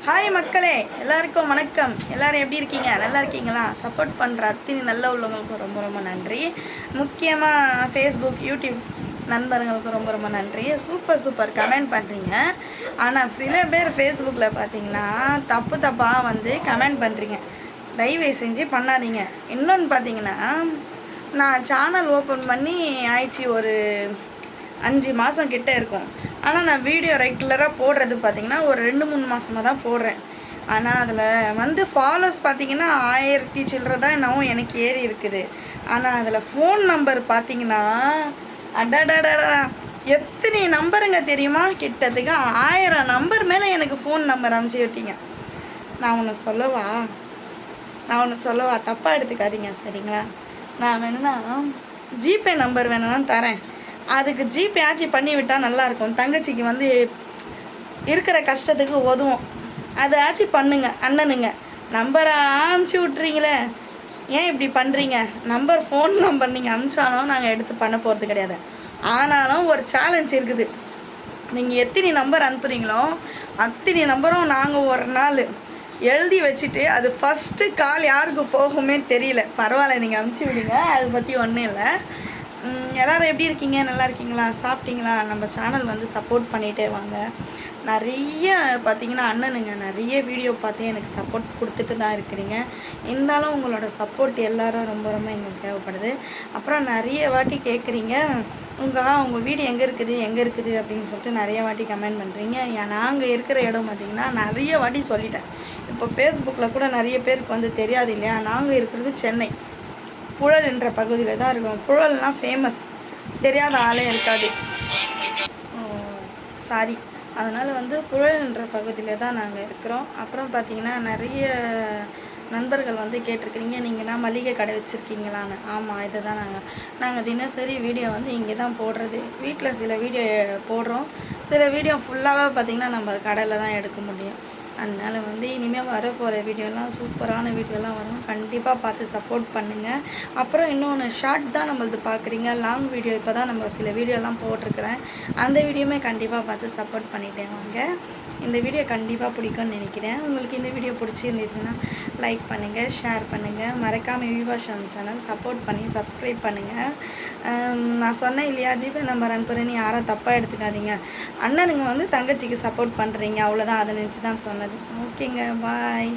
Hi மக்களே, எல்லாருக்கும் வணக்கம். எல்லோரும் எப்படி இருக்கீங்க? நல்லா இருக்கீங்களா? சப்போர்ட் பண்ணுற அத்தனை நல்ல உள்ளவங்களுக்கு ரொம்ப ரொம்ப நன்றி. முக்கியமாக ஃபேஸ்புக், யூடியூப் நண்பர்களுக்கு ரொம்ப ரொம்ப நன்றி. சூப்பர் கமெண்ட் பண்ணுறீங்க. ஆனால் சில பேர் ஃபேஸ்புக்கில் பார்த்தீங்கன்னா தப்பாக வந்து கமெண்ட் பண்ணுறீங்க. தயவு செஞ்சு பண்ணாதீங்க. இன்னொன்று பார்த்தீங்கன்னா, நான் சேனல் ஓப்பன் பண்ணி ஆயிடுச்சு ஒரு 5 மாதம் கிட்டே இருக்கும். ஆனால் நான் வீடியோ ரெகுலராக போடுறது பார்த்திங்கன்னா ஒரு 2-3 மாதமாக தான் போடுறேன். ஆனால் அதில் வந்து ஃபாலோஸ் பார்த்திங்கன்னா 1000 சில்லரை தான் என்னவோ எனக்கு ஏறி இருக்குது. ஆனால் அதில் ஃபோன் நம்பர் பார்த்திங்கன்னா அடடடடா எத்தனை நம்பருங்க தெரியுமா? கிட்டத்தட்ட 1000 நம்பர் மேலே எனக்கு ஃபோன் நம்பர் அனுப்பிச்சி விட்டீங்க. நான் ஒன்று சொல்லவா? தப்பாக எடுத்துக்காதீங்க, சரிங்களா? நான் வேணும்னா ஜிபே நம்பர் வேணும்னா தரேன். அதுக்கு ஜிபே ஆட்சி பண்ணி விட்டால் நல்லாயிருக்கும். தங்கச்சிக்கு வந்து இருக்கிற கஷ்டத்துக்கு உதவும். அதை ஆட்சி பண்ணுங்க அண்ணனுங்க. நம்பரை அனுப்பிச்சி விட்றீங்களே, ஏன் இப்படி பண்ணுறீங்க? ஃபோன் நம்பர் நீங்கள் அனுப்பிச்சாலும் நாங்கள் எடுத்து பண்ண போகிறது கிடையாது. ஆனாலும் ஒரு சேலஞ்ச் இருக்குது. நீங்கள் எத்தனை நம்பர் அனுப்புகிறீங்களோ அத்தனை நம்பரும் நாங்கள் ஒரு நாள் எழுதி வச்சுட்டு அது ஃபஸ்ட்டு கால் யாருக்கு போகுமே தெரியல. பரவாயில்ல, நீங்கள் அனுப்பிச்சி விடுங்க, அதை பற்றி ஒன்றும் இல்லை. எல்லோரும் எப்படி இருக்கீங்க? நல்லா இருக்கீங்களா? சாப்பிட்டீங்களா? நம்ம சேனல் வந்து சப்போர்ட் பண்ணிகிட்டே வாங்க. நிறைய பார்த்தீங்கன்னா அண்ணனுங்க நிறைய வீடியோ பார்த்து எனக்கு சப்போர்ட் கொடுத்துட்டு தான் இருக்கிறீங்க. இருந்தாலும் உங்களோட சப்போர்ட் எல்லோரும் ரொம்ப ரொம்ப எங்களுக்கு தேவைப்படுது. அப்புறம் நிறைய வாட்டி கேட்குறீங்க, உங்கள் வீடு எங்கே இருக்குது அப்படின்னு சொல்லிட்டு நிறைய வாட்டி கமெண்ட் பண்ணுறீங்க. நாங்கள் இருக்கிற இடம் பார்த்திங்கன்னா நிறைய வாட்டி சொல்லிட்டேன். இப்போ ஃபேஸ்புக்கில் கூட நிறைய பேருக்கு வந்து தெரியாது இல்லையா? நாங்கள் இருக்கிறது சென்னை புழல் என்ற பகுதியில் தான் இருக்கும். புழல்னால் ஃபேமஸ், தெரியாத ஆளே இருக்காது. சாரி, அதனால் வந்து புழல் என்ற பகுதியில் தான் நாங்கள் இருக்கிறோம். அப்புறம் பார்த்திங்கன்னா நிறைய நண்பர்கள் வந்து கேட்டிருக்கிறீங்க, நீங்கள்னா மளிகை கடை வச்சுருக்கீங்களான்னு. ஆமாம், இதை தான் நாங்கள் தினசரி வீடியோ வந்து இங்கே தான் போடுறது. வீட்டில் சில வீடியோ போடுறோம், சில வீடியோ ஃபுல்லாகவே பார்த்திங்கன்னா நம்ம கடையில் தான் எடுக்க முடியும். அதனால் வந்து இனிமேல் வரப்போகிற வீடியோலாம் சூப்பரான வீடியோலாம் வரும். கண்டிப்பாக பார்த்து சப்போர்ட் பண்ணுங்கள். அப்புறம் இன்னொன்று, ஷார்ட் தான் நம்மளது பார்க்குறீங்க, லாங் வீடியோ இப்போ தான் நம்ம சில வீடியோலாம் போட்டிருக்கிறேன். அந்த வீடியோவுமே கண்டிப்பாக பார்த்து சப்போர்ட் பண்ணிட்டே வாங்க. இந்த வீடியோ கண்டிப்பாக பிடிக்கும்னு நினைக்கிறேன். உங்களுக்கு இந்த வீடியோ பிடிச்சிருந்துச்சுன்னா லைக் பண்ணுங்கள், ஷேர் பண்ணுங்கள். மறக்காமல் விவாஷம் சேனல் சப்போர்ட் பண்ணி சப்ஸ்கிரைப் பண்ணுங்கள். நான் சொன்னேன் இல்லையா, ஜிபே நம்பர் அனுப்புகிறேன்னு யாரும் தப்பாக எடுத்துக்காதீங்க. அண்ணனுங்க வந்து தங்கச்சிக்கு சப்போர்ட் பண்ணுறீங்க, அவ்வளோதான். அதை நினச்சி தான் சொன்னது. ஓகேங்க, பாய்.